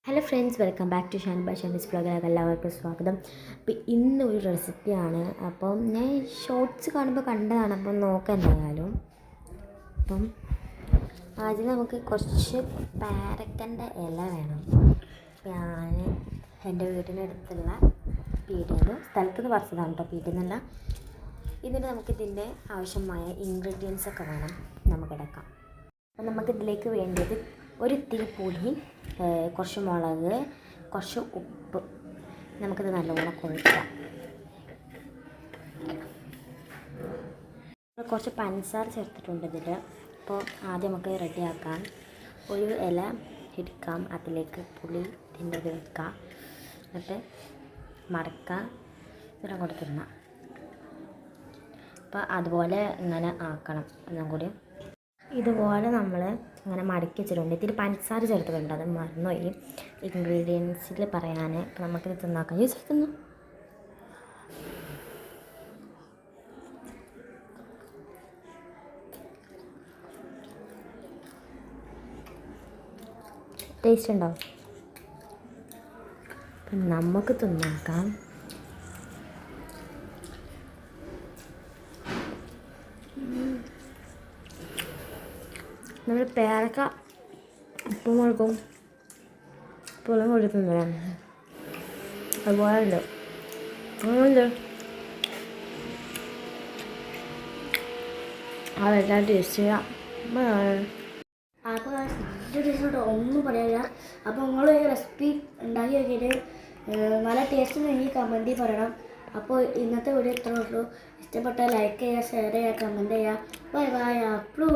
Hello friends, welcome back to Shan by Shan's ബ്ലോഗിലേക്ക് എല്ലാവർക്കും സ്വാഗതം. അപ്പോൾ ഇന്ന് ഒരു റെസിപ്പിയാണ്. അപ്പം ഞാൻ ഷോർട്സ് കാണുമ്പോൾ കണ്ടതാണ്. അപ്പം നോക്കാം എന്തായാലും. അപ്പം ആദ്യം നമുക്ക് കുറച്ച് പാരക്കൻ്റെ ഇല വേണം. ഞാൻ എൻ്റെ വീടിനടുത്തുള്ള പീടികയിൽ സ്ഥലത്ത് നിന്ന് പറിച്ചതാണ് കേട്ടോ, പീടികയിൽ നിന്നല്ല. ഇതിന് നമുക്കിതിൻ്റെ ആവശ്യമായ ഇൻഗ്രീഡിയൻസ് ഒക്കെ വേണം നമുക്കെടുക്കാം. അപ്പം നമുക്കിതിലേക്ക് വേണ്ടത് ഒരു ഇത്തിരി പൊടി, കുറച്ച് മുളക്, കുറച്ച് ഉപ്പ്. നമുക്കിത് നല്ലവണ്ണം കുഴക്കാം. കുറച്ച് പഞ്ചസാര ചേർത്തിട്ടുണ്ട് ഇതിൽ. അപ്പോൾ ആദ്യം നമുക്ക് റെഡിയാക്കാം. ഒരു ഇല എടുക്കാം, അതിലേക്ക് പുളി ഇതിൻ്റെ ഇത് വെക്കാം, എന്നിട്ട് മടക്കാം, ഇവിടെ കൊടുത്തിടണം. അപ്പോൾ അതുപോലെ ഇങ്ങനെ ആക്കണം. എല്ലാം കൂടി ഇതുപോലെ നമ്മൾ ഇങ്ങനെ മടക്കി വെച്ചിട്ടുണ്ട്. ഇതിൽ പഞ്ചസാര ചേർത്തിട്ടുണ്ട്, അത് മറന്നുപോയി ഇൻഗ്രീഡിയൻസിൽ പറയാൻ. അപ്പോൾ നമുക്കിത് തിന്നാക്കാം. യൂസ് തിന്നു. ടേസ്റ്റ് ഉണ്ടോ? അപ്പം നമുക്ക് തിന്നാക്കാം. നമ്മൾ പേരക്ക ഉപ്പും മുളകും പുളം കൊടുക്കുന്നില്ല, അതുപോലെ ഉണ്ട്. അങ്ങനെയുണ്ട്. അതെല്ലാം ടേസ്റ്റ് ചെയ്യാം. അപ്പോൾ ടേസ്റ്റോട്ട് ഒന്നും പറയാനില്ല. അപ്പോൾ നിങ്ങൾ ഈ റെസിപ്പി ഉണ്ടാക്കി നോക്കിയിട്ട് നല്ല ടേസ്റ്റ് ഉണ്ടെങ്കിൽ കമൻറ്റിൽ പറയണം. അപ്പോൾ ഇന്നത്തെ വീഡിയോ ഇത്രേ ഉള്ളൂ. ഇഷ്ടപ്പെട്ടാൽ ലൈക്ക് ചെയ്യുക, ഷെയർ ചെയ്യുക, കമൻറ്റ് ചെയ്യുക. Bye bye. അപ്ലൂ.